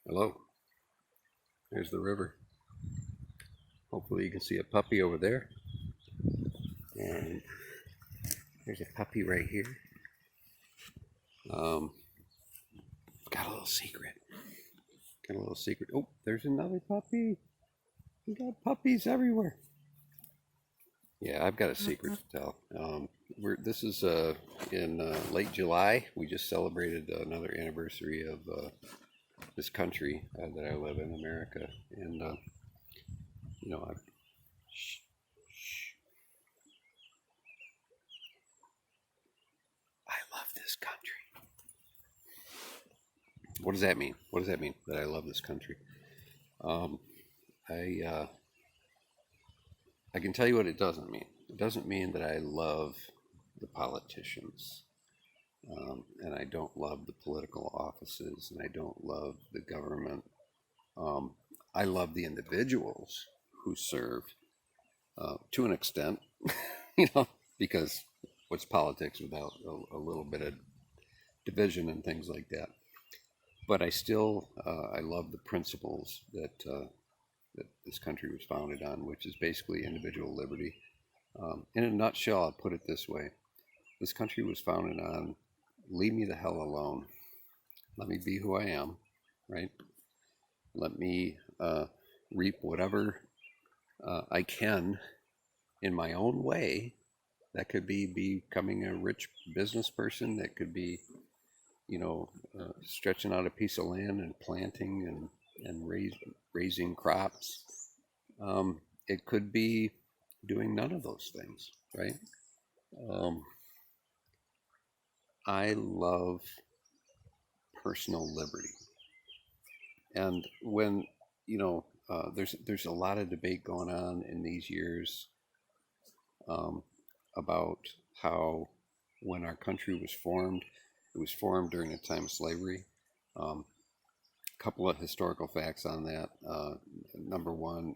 Hello, there's the river. Hopefully you can see a puppy over there. And there's a puppy right here. Um, got a little secret. Got a little secret. Oh, there's another puppy. We got puppies everywhere. Yeah, I've got a secret to tell. This is in late July. We just celebrated another anniversary of this country that I live in, America. And, you know, I, shh, shh, I love this country. What does that mean? What does that mean that I love this country? Um, I I can tell you what it doesn't mean. It doesn't mean that I love the politicians, and I don't love the political offices, and I don't love the government. Um, I love the individuals who serve to an extent, you know, because what's politics without a little bit of division and things like that? But I still I love the principles that this country was founded on, which is basically individual liberty. In a nutshell, I'll put it this way: this country was founded on leave me the hell alone. Let me be who I am, right? Let me reap whatever I can in my own way. That could be becoming a rich business person. That could be, stretching out a piece of land and planting and raising crops. It could be doing none of those things, right? Um, I love personal liberty, and when there's a lot of debate going on in these years um, about how when our country was formed, it was formed during a time of slavery. Um, a couple of historical facts on that. Number one,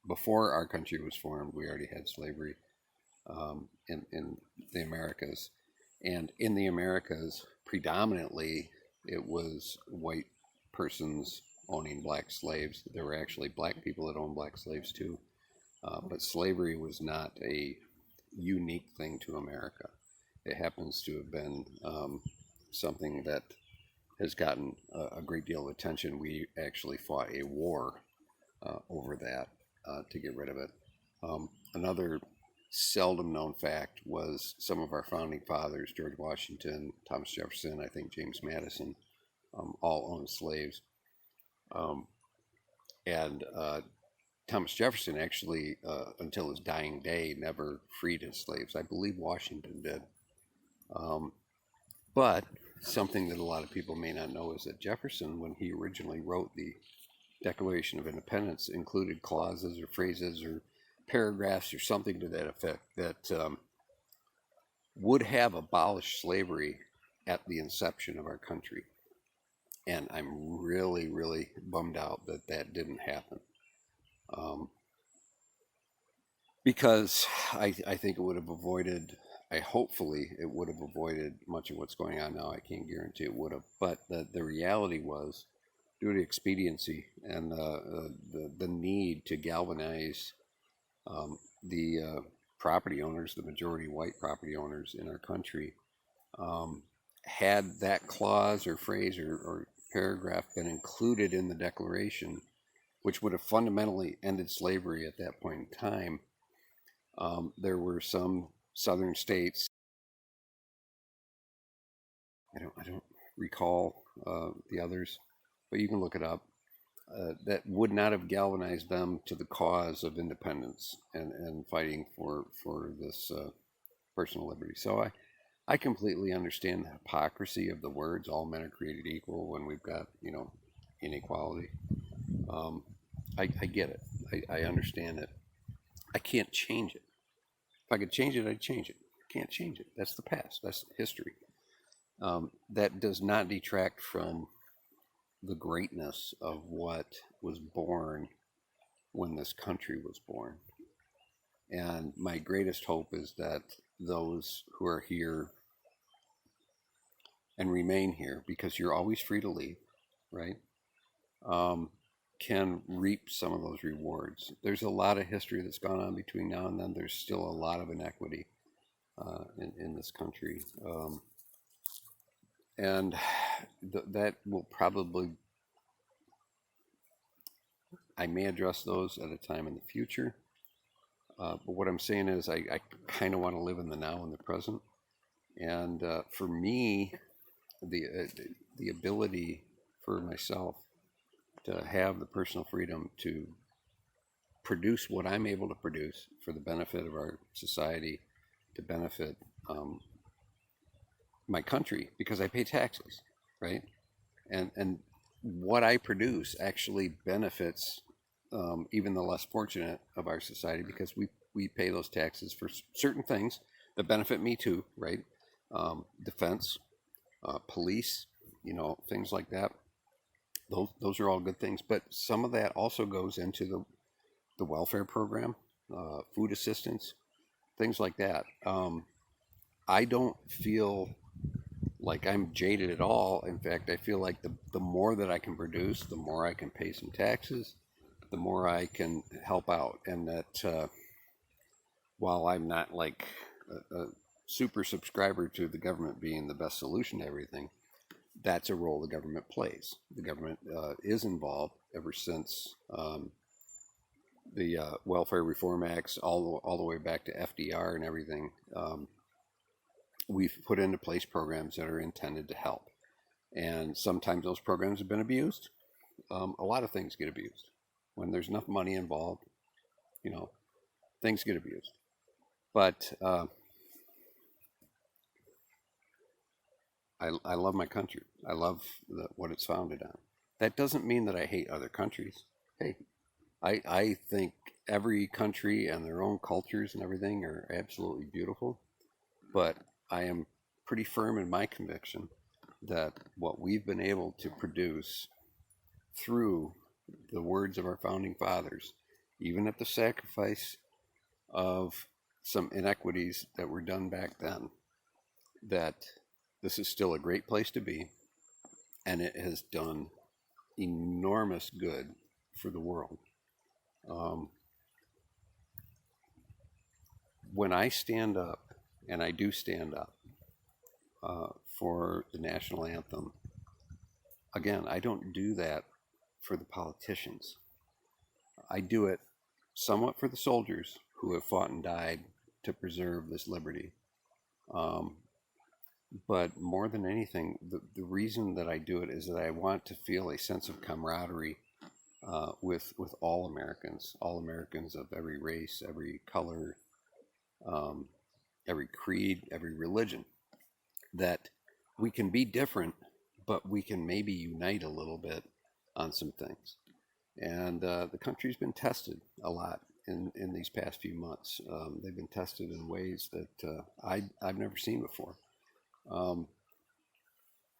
before our country was formed, we already had slavery in the Americas. And in the Americas, predominantly, it was white persons owning black slaves. There were actually black people that owned black slaves too. But slavery was not a unique thing to America. It happens to have been something that has gotten a great deal of attention. We actually fought a war over that to get rid of it. Another seldom known fact was some of our founding fathers, George Washington, Thomas Jefferson, I think James Madison, all owned slaves. Um, and Thomas Jefferson actually, until his dying day, never freed his slaves. I believe Washington did. Um, but something that a lot of people may not know is that Jefferson, when he originally wrote the Declaration of Independence, included clauses or phrases or paragraphs or something to that effect that would have abolished slavery at the inception of our country. And I'm really, really bummed out that that didn't happen. Because I think it would have avoided, hopefully it would have avoided much of what's going on now. I can't guarantee it would have. But the reality was, due to expediency and the need to galvanize the property owners, the majority white property owners in our country, had that clause or phrase or paragraph been included in the Declaration, which would have fundamentally ended slavery at that point in time, there were some southern states. I don't recall the others, but you can look it up. That would not have galvanized them to the cause of independence and fighting for this personal liberty. So I completely understand the hypocrisy of the words "all men are created equal" when we've got inequality. Um, I get it. I understand it. I can't change it. If I could change it, I'd change it. Can't change it. That's the past. That's history. That does not detract from the greatness of what was born when this country was born. And my greatest hope is that those who are here and remain here, because you're always free to leave, right? can reap some of those rewards. There's a lot of history that's gone on between now and then. There's still a lot of inequity in this country. And that will probably, I may address those at a time in the future. But what I'm saying is I kind of want to live in the now and the present. And for me, the ability for myself to have the personal freedom to produce what I'm able to produce for the benefit of our society, to benefit my country, because I pay taxes, right? And what I produce actually benefits even the less fortunate of our society, because we pay those taxes for certain things that benefit me too, right? Defense, police, things like that. Those are all good things, but some of that also goes into the welfare program, food assistance, things like that. I don't feel like I'm jaded at all. In fact, I feel like the more that I can produce, the more I can pay some taxes, the more I can help out. And that while I'm not like a super subscriber to the government being the best solution to everything, that's a role the government plays. The government is involved ever since the Welfare Reform Acts, all the way back to FDR and everything. We've put into place programs that are intended to help. And sometimes those programs have been abused. A lot of things get abused. When there's enough money involved, things get abused. But I love my country. I love what it's founded on. That doesn't mean that I hate other countries. Hey, I think every country and their own cultures and everything are absolutely beautiful. But I am pretty firm in my conviction that what we've been able to produce through the words of our founding fathers, even at the sacrifice of some inequities that were done back then, that this is still a great place to be, and it has done enormous good for the world. When I stand up, and I do stand up for the national anthem, again, I don't do that for the politicians. I do it somewhat for the soldiers who have fought and died to preserve this liberty. But more than anything, the reason that I do it is that I want to feel a sense of camaraderie with all Americans of every race, every color, every creed, every religion, that we can be different, but we can maybe unite a little bit on some things. And the country's been tested a lot in these past few months. They've been tested in ways that I've never seen before.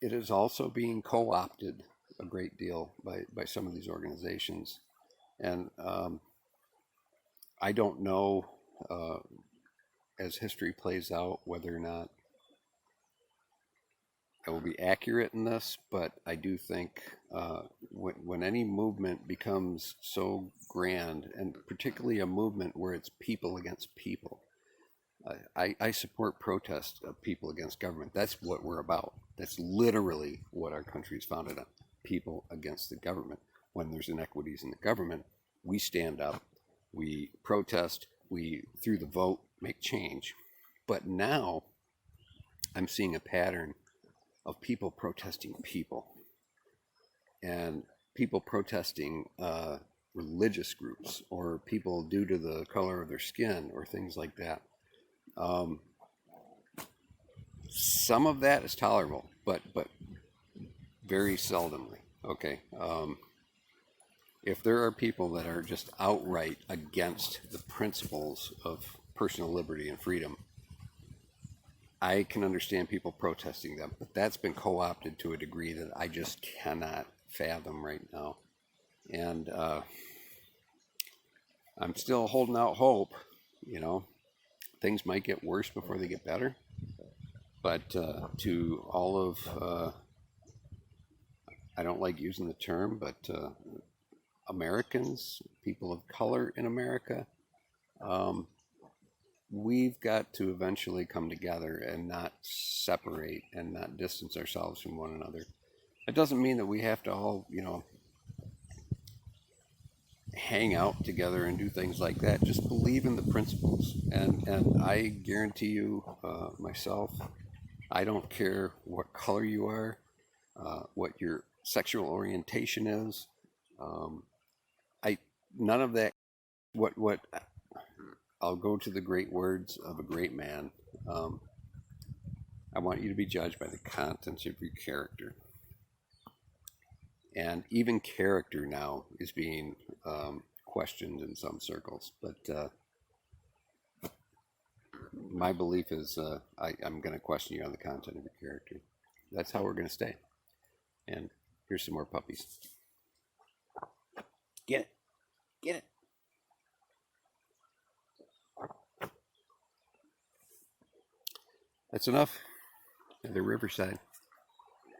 It is also being co-opted a great deal by some of these organizations. And I don't know, as history plays out, whether or not I will be accurate in this, but I do think when any movement becomes so grand, and particularly a movement where it's people against people, I support protest of people against government. That's what we're about. That's literally what our country is founded on. People against the government. When there's inequities in the government, we stand up, we protest, we, through the vote, make change. But now I'm seeing a pattern of people protesting people, and people protesting religious groups, or people due to the color of their skin, or things like that. Some of that is tolerable, but very seldomly. Okay. If there are people that are just outright against the principles of personal liberty and freedom, I can understand people protesting them, but that's been co-opted to a degree that I just cannot fathom right now. And I'm still holding out hope. Things might get worse before they get better. But to all of I don't like using the term, but Americans, people of color in America, um, we've got to eventually come together and not separate and not distance ourselves from one another. It doesn't mean that we have to all, hang out together and do things like that. Just believe in the principles, and I guarantee you, myself, I don't care what color you are, what your sexual orientation is. Um, I none of that. What I'll go to the great words of a great man. Um, I want you to be judged by the contents of your character, and even character now is being questioned in some circles. But my belief is I'm going to question you on the content of your character. That's how we're going to stay. And here's some more puppies. Get it. Get it. That's enough. They're Riverside.